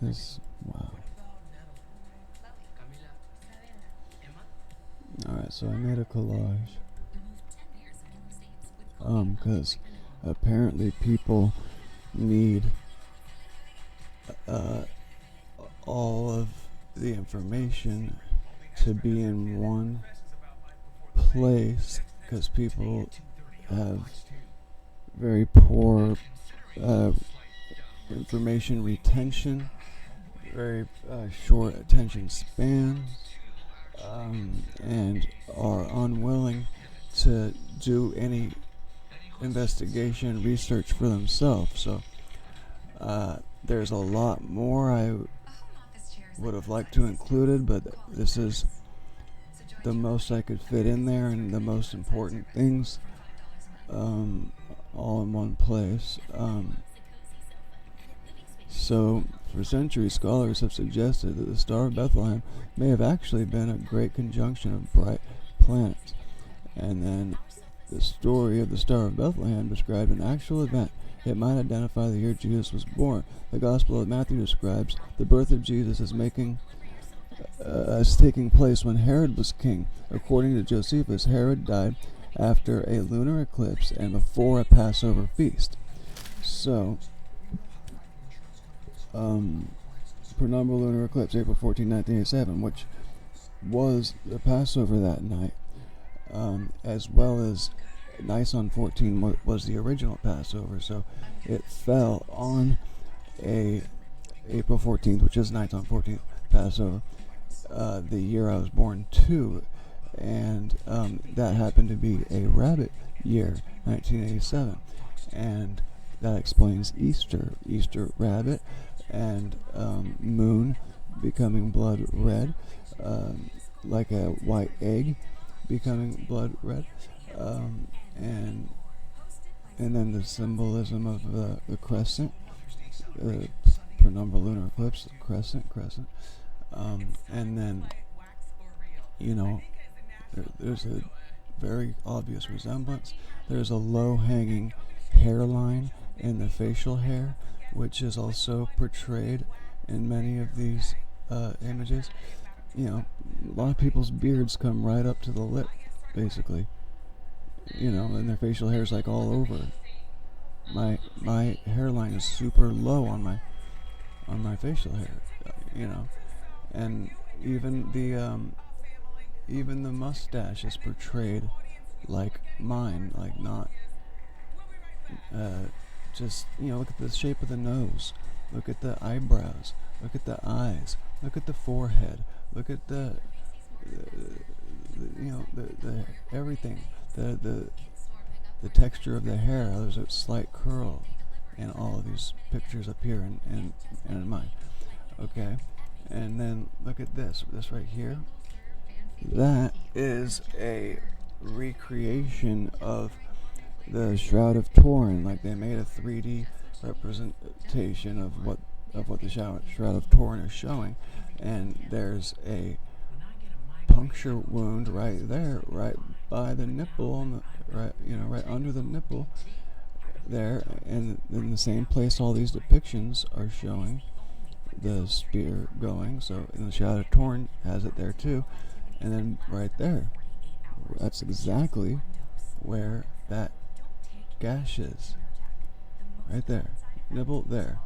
This, wow. Alright, so I made a collage. Because apparently people need uh, all of the information to be in one place, because people have very poor uh, information retention, very short attention spans, and are unwilling to do any investigation research for themselves. So there's a lot more I would have liked to included, but this is the most I could fit in there, and the most important things all in one place. So, for centuries, scholars have suggested that the Star of Bethlehem may have actually been a great conjunction of bright planets. And then the story of the Star of Bethlehem described an actual event. It might identify the year Jesus was born. The Gospel of Matthew describes the birth of Jesus as taking place when Herod was king. According to Josephus, Herod died after a lunar eclipse and before a Passover feast. So, penumbral lunar eclipse, April 14, 1987, which was the Passover that night, as well as Nisan 14 was the original Passover. So it fell on a April 14th, which is Nisan 14th Passover, the year I was born too, and that happened to be a rabbit year, 1987, and that explains Easter rabbit, and moon becoming blood red, like a white egg becoming blood red, and then the symbolism of the crescent, penumbral lunar eclipse, crescent, and then there's a very obvious resemblance. There's a low-hanging hairline in the facial hair, which is also portrayed in many of these images. A lot of people's beards come right up to the lip, basically. And their facial hair is like all over. My hairline is super low on my facial hair, and even the mustache is portrayed like mine, like not just look at the shape of the nose, look at the eyebrows, look at the eyes, look at the forehead, look at the everything, the texture of the hair. There's a slight curl in all of these pictures up here and in mine. Okay, and then look at this right here. That is a recreation of the Shroud of Turin. Like, they made a 3D representation of what the Shroud of Turin is showing, and there's a puncture wound right there, right by the nipple, right under the nipple there, and in the same place all these depictions are showing the spear going. So in the Shroud of Turin has it there too, and then right there, that's exactly where that gash is. Right there, nipple there,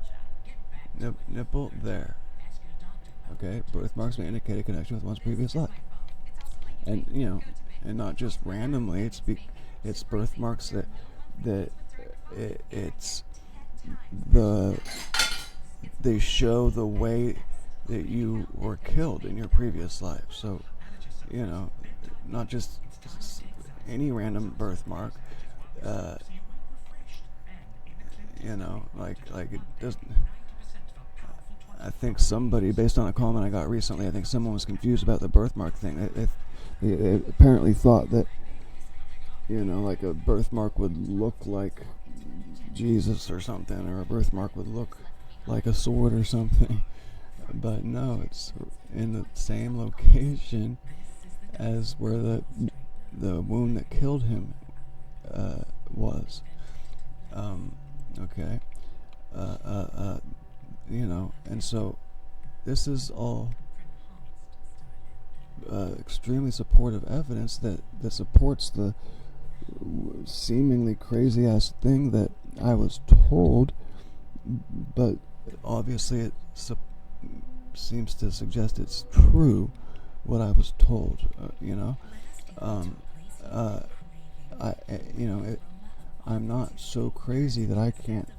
nipple there. Okay, birthmarks may indicate a connection with one's previous life, and and not just randomly. It's birthmarks they show the way that you were killed in your previous life. So, not just any random birthmark. Like it doesn't. I think somebody, based on a comment I got recently, I think someone was confused about the birthmark thing. They apparently thought that, like a birthmark would look like Jesus or something, or a birthmark would look like a sword or something. But no, it's in the same location as where the wound that killed him was. Okay. And so this is all extremely supportive evidence that supports the seemingly crazy ass thing that I was told, but obviously it seems to suggest it's true what I was told. Um, I I'm not so crazy that I can't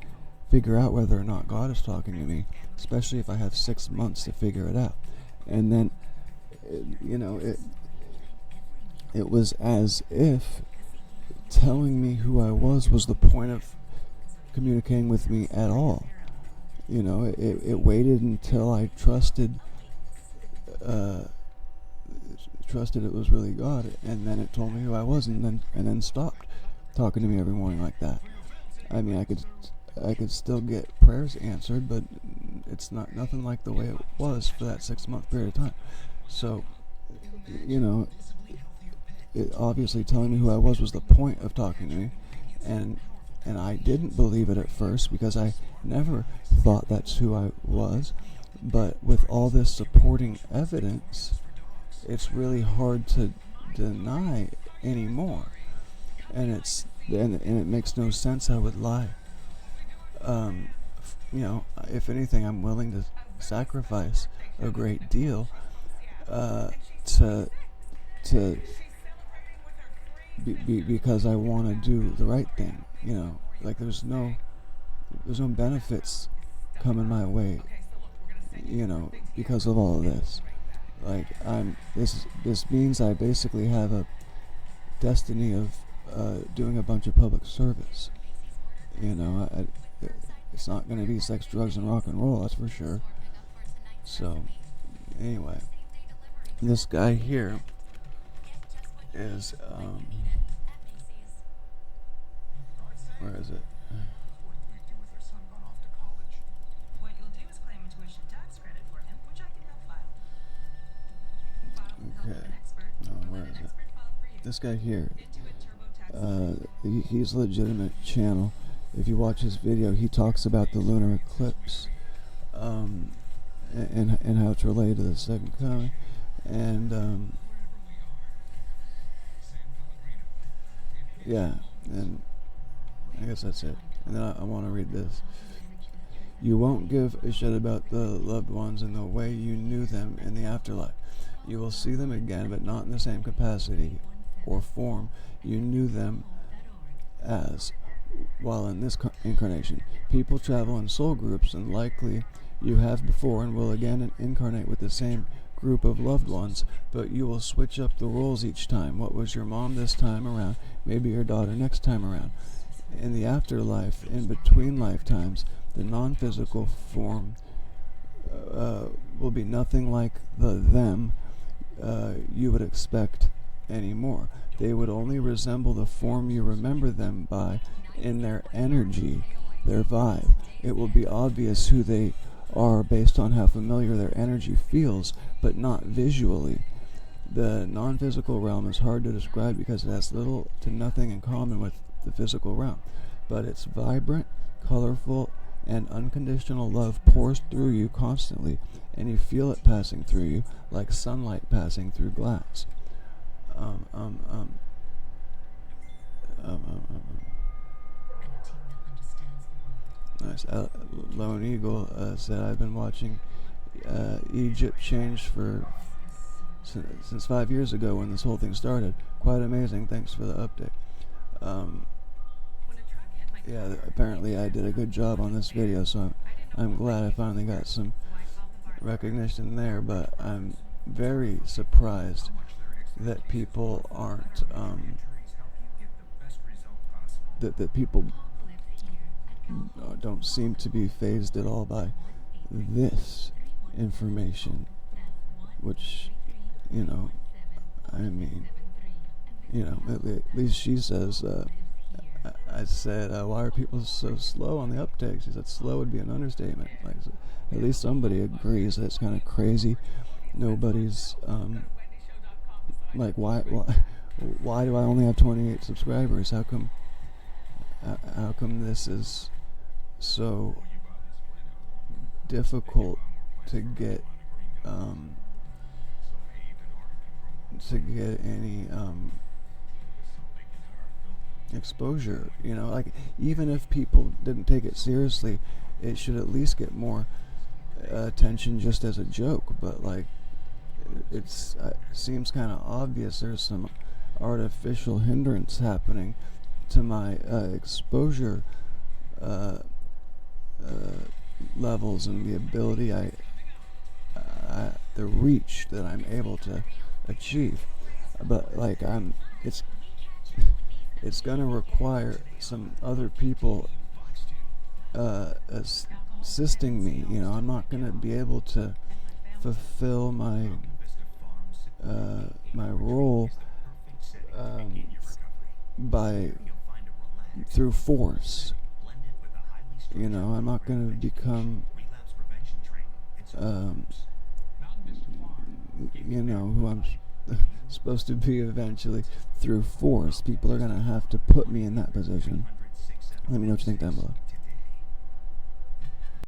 figure out whether or not God is talking to me, especially if I have 6 months to figure it out. And then, it was as if telling me who I was the point of communicating with me at all. It waited until I trusted it was really God, and then it told me who I was, and then stopped talking to me every morning like that. I mean, I could still get prayers answered, but it's nothing like the way it was for that 6-month period of time. So, it obviously telling me who I was the point of talking to me, and I didn't believe it at first because I never thought that's who I was. But with all this supporting evidence, it's really hard to deny anymore, and it makes no sense I would lie. If anything, I'm willing to sacrifice a great deal to because I want to do the right thing. Like there's no benefits coming my way, because of all of this. Like this means I basically have a destiny of doing a bunch of public service. It's not going to be sex, drugs, and rock and roll, that's for sure. So, anyway, this guy here is, where is it? Okay, no, where is it? This guy here, he's a legitimate channel. If you watch his video, he talks about the lunar eclipse, and how it's related to the second coming, and yeah, and I guess that's it. And then I want to read this. You won't give a shit about the loved ones in the way you knew them in the afterlife. You will see them again, but not in the same capacity or form you knew them as while in this incarnation. People travel in soul groups, and likely you have before and will again incarnate with the same group of loved ones, but you will switch up the roles each time. What was your mom this time around? Maybe your daughter next time around. In the afterlife, in between lifetimes, the non-physical form will be nothing like the them you would expect anymore. They would only resemble the form you remember them by in their energy, their vibe. It will be obvious who they are based on how familiar their energy feels, but not visually. The non-physical realm is hard to describe because it has little to nothing in common with the physical realm, but it's vibrant, colorful, and unconditional love pours through you constantly, and you feel it passing through you like sunlight passing through glass. Nice. Lone Eagle said, I've been watching Egypt change since 5 years ago when this whole thing started. Quite amazing. Thanks for the update. Yeah, apparently I did a good job on this video, so I'm glad I finally got some recognition there, but I'm very surprised that people aren't, that people don't seem to be fazed at all by this information, which, I mean, at least she says, I said, why are people so slow on the uptake? She said, slow would be an understatement. Like, at least somebody agrees that it's kind of crazy. Nobody's, like, why do I only have 28 subscribers? How come this is so difficult to get um, to get any exposure. You know, like even if people didn't take it seriously, it should at least get more attention just as a joke. But like, it's seems kind of obvious there's some artificial hindrance happening to my exposure uh, levels and the ability the reach that I'm able to achieve. But like it's gonna require some other people assisting me. You know, I'm not gonna be able to fulfill my role by through force. You know, I'm not going to become, um, you know, who I'm supposed to be eventually through force. People are going to have to put me in that position. Let me know what you think down below.